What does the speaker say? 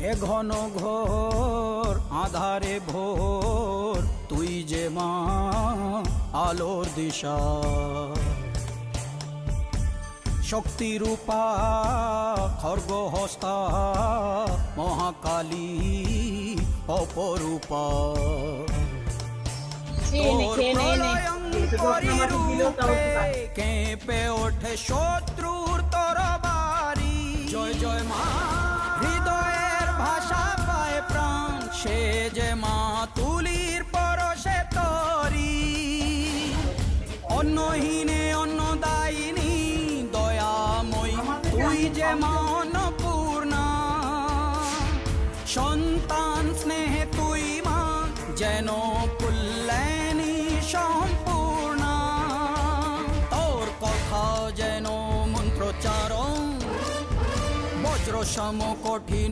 এ ঘন ঘোর আধারে ভোর তুই যে মা আলোর দিশা, শক্তিরূপা খর্গহস্তা মহাকালী অপরূপা। তোর প্রলয়ঙ্করী রূপে কেঁপে ওঠে শত্রুর তরবারি। জয় জয় মা, হৃদয়ের ভাষা পায় প্রাণ, সে যে মা তুলির পরশে তরি। অন্নহীনে অন্নদায়িনী দয়াময়ী, তুই যে মা অন্নপূর্ণা। সন্তান স্নেহে তুই মা যেন কল্যাণী সম্পূর্ণা। তোর কথা যেন মন্ত্রোচ্চারণ, বজ্র সম কঠিন।